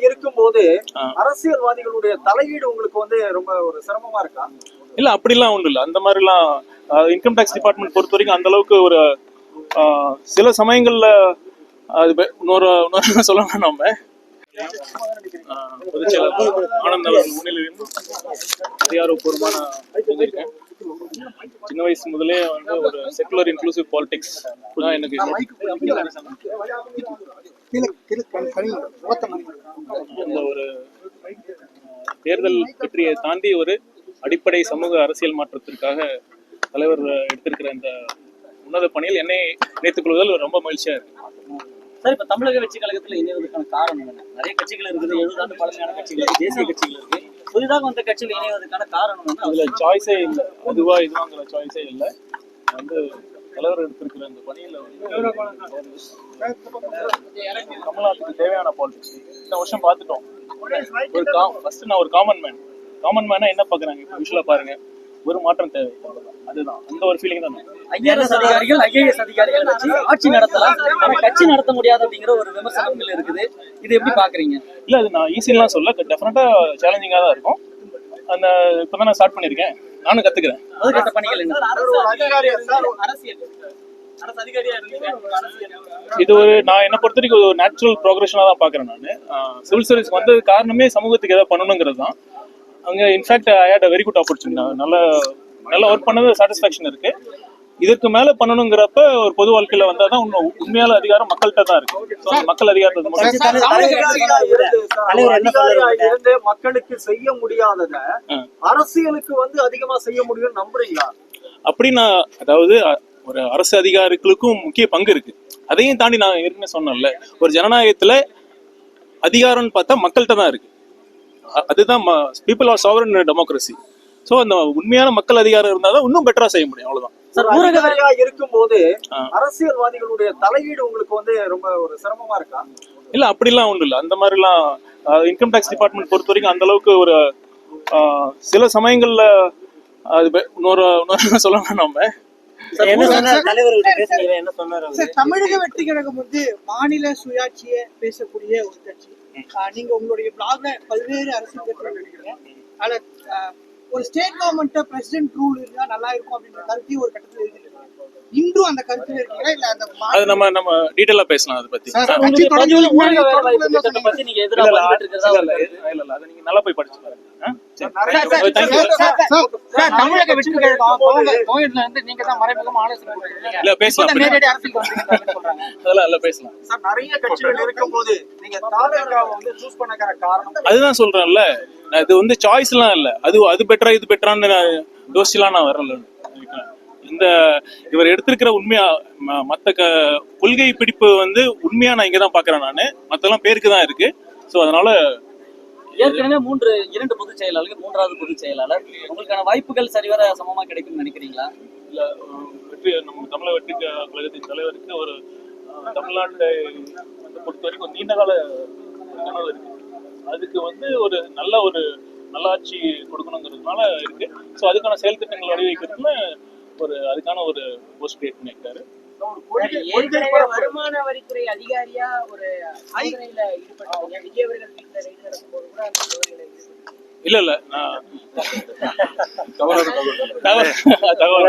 இருக்கும்போது அரசியல்வாதிகளுடைய தலையீடு உங்களுக்கு வந்து ரொம்ப ஒரு சிரமமா இருக்கா? இல்ல அப்படிலாம் ஒண்ணும் இல்ல. அந்த மாதிரி எல்லாம் இன்கம் டாக்ஸ் டிபார்ட்மெண்ட் பொறுத்த வரைக்கும் அந்த அளவுக்கு ஒரு சில சமயங்கள்ல அது இன்னொரு சொல்லணும். நம்ம பொதுச்செயலாளர் ஆனந்த் அவர்கள் முன்னிலையில் அதிகாரப்பூர்வமான இருக்கேன். சின்ன வயசு முதலே வந்து ஒரு செக்குலர் இன்க்ளூசிவ் பாலிடிக்ஸ் தான் எனக்கு அந்த ஒரு தேர்தல் வெற்றியை தாண்டி ஒரு அடிப்படை சமூக அரசியல் மாற்றத்திற்காக தலைவர் எடுத்திருக்கிற இந்த உன்னத பணியில் என்னை இணைத்துக் கொள்வதில் ரொம்ப மகிழ்ச்சியா இருக்கு. சார், இப்ப தமிழக வெற்றி கழகத்துல இணைவதற்கான காரணம் என்ன? நிறைய கட்சிகள் இருக்குது, 70 ஆண்டு பழமையான கட்சிகள் இருக்கு, தேசிய கட்சிகள் இருக்கு. புதிதாக வந்த கட்சியில் இணைவதற்கான காரணம் என்ன? அதுல சாய்ஸே இல்லை, அதுவா இதுவாங்கிற சாய்ஸே இல்லை. வந்து தலைவர் எடுத்திருக்கிற இந்த பணியில வந்து தமிழ்நாட்டுக்கு தேவையான பாலிடிக்ஸ் இந்த வருஷம் பார்த்துட்டோம். ஃபர்ஸ்ட் நான் ஒரு காமன் மேனா என்ன பாக்குறாங்க இப்ப விஷுவலா பாருங்க, ஒரு மாற்றம் தேவை. அதுதான் அந்த ஒரு ஃபீலிங் தான். IRS அதிகாரிகள் IAS அதிகாரிகள் வச்சு ஆட்சி நடத்தலாம், கட்சி நடத்த முடியாது அப்படிங்கிற ஒரு விமர்சனங்கள் இருக்குது. இது எப்படி பாக்குறீங்க? இல்ல, அது நான் ஈஸியெல்லாம் சொல்ல, டெஃபினட்டா சேலஞ்சிங்கா தான் இருக்கும். அந்த இப்பதான் நான் ஸ்டார்ட் பண்ணிருக்கேன், நானும் கத்துக்கிறேன். முதற்கட்ட பணிகள் என்ன? இது ஒரு நான் என்ன பொறுத்த வரைக்கும் ஒரு நேச்சுரல் ப்ரோக்ரஷனா தான் பாக்குறேன். நான் சிவில் சர்வீஸ் வந்தது காரணமே சமூகத்துக்கு ஏதாவது பண்ணணுங்கிறது தான். அங்க in fact I had a very good opportunity. நல்லா ஒர்க் பண்ணது சாட்டிஸ்ஃபேக்ஷன் இருக்கு. இதுக்கு மேல பண்ணணுங்கிறப்ப ஒரு பொது வாழ்க்கையில வந்தாதான் உண்மையான அதிகாரம் மக்கள்கிட்ட தான் இருக்கு. மக்கள் அதிகாரத்தை மக்களுக்கு செய்ய முடியாதத அரசியலுக்கு வந்து அதிகமா செய்ய முடியும்னு நம்புறீங்களா? அப்படின்னா, அதாவது ஒரு அரசு அதிகாரிகளுக்கும் முக்கிய பங்கு இருக்கு. அதையும் தாண்டி நான் ஏற்கனவே சொன்னேன்ல, ஒரு ஜனநாயகத்துல அதிகாரம்னு பார்த்தா மக்கள்கிட்ட தான் இருக்கு. அதுதான் people are sovereign democracy. So அந்த உண்மையான மக்கள் அதிகாரம் இருந்தாதான் இன்னும் பெட்டரா செய்ய முடியும். அவ்வளவுதான். இருக்கும்போது அரசியல்வாதிகளுடைய தலையீடு உங்களுக்கு வந்து ரொம்ப ஒரு சிரமமா இருக்கா? இல்ல அப்படிலாம் ஒண்ணும் இல்ல. அந்த மாதிரி எல்லாம் இன்கம் டாக்ஸ் டிபார்ட்மெண்ட் பொறுத்த வரைக்கும் அந்த அளவுக்கு ஒரு சில சமயங்கள்ல அது இன்னொரு சொல்லணும். நம்ம தமிழக வெற்றி கழகம் வந்து மாநில சுயாட்சியை பேசக்கூடிய ஒரு கட்சி. நீங்க உங்களுடைய பிளாக்ல பல்வேறு அரசியல் கட்சிகள் இருக்கீங்க. அதுல ஒரு ஸ்டேட் கவர்மெண்ட் பிரசிடென்ட் ரூல் இருந்தா நல்லா இருக்கும் அப்படின்ற கருத்தையும் ஒரு கட்டத்துல எழுதிருக்காங்க. இன்றும் அந்த கருத்துல இருக்கீங்களா? இல்ல அது நம்ம டீடைலா பேசலாம். அதை பத்தி நீங்க எதிராக இல்ல, அதை நீங்க நல்லா போய் படிச்சு பாருங்க. தமிழக வெற்றி கழகம் நீங்க தான் மறைமுகமா ஆலோசனை இல்ல பேசலாம். அதெல்லாம் இல்ல பேசலாம். நிறைய கட்சிகள் இருக்கும்போது நீங்க தாவேகாவை வந்து சூஸ் பண்ண காரணம் அதுதான் சொல்றேன்ல. இது வந்து சாய்ஸ் எல்லாம் இல்ல. அது பெட்டரா இது பெட்டரான்னு யோசிச்சுலாம் நான் வரல. இந்த இவர் எடுத்திருக்கிற உண்மையா மத்த கொள்கை பிடிப்பு வந்து உண்மையா நான் இங்கதான் பாக்குறேன். நானு மத்தெல்லாம் பேருக்கு தான் இருக்கு. சோ அதனால ஏற்கனவே 2 பொதுச் செயலாளர்கள், 3வது பொதுச் செயலாளர், உங்களுக்கான வாய்ப்புகள் சரிவர சமமா கிடைக்கும்னு நினைக்கிறீங்களா? இல்ல, நம்ம தமிழக வெற்றி கழகத்தின் தலைவருக்கு ஒரு தமிழ்நாட்டை பொறுத்த வரைக்கும் நீண்ட கால கனவு இருக்கு. அதுக்கு வந்து ஒரு நல்லாட்சி கொடுக்கணுங்கிறதுனால இருக்கு. ஸோ அதுக்கான செயல் திட்டங்கள் வடிவமைக்கிறதுல அதுக்கான ஒரு போஸ்ட் கிரியேட் பண்ணியிருக்காரு. வருமான வரித்துறை அதிகாரியா ஒரு ஆய்வுல ஈடுபட்டாங்க. விஜய் அவர்கள் வீட்டுல ரெய்டு நடக்கும்போது கூட அந்த சோதனையில இல்ல நான் தகவல்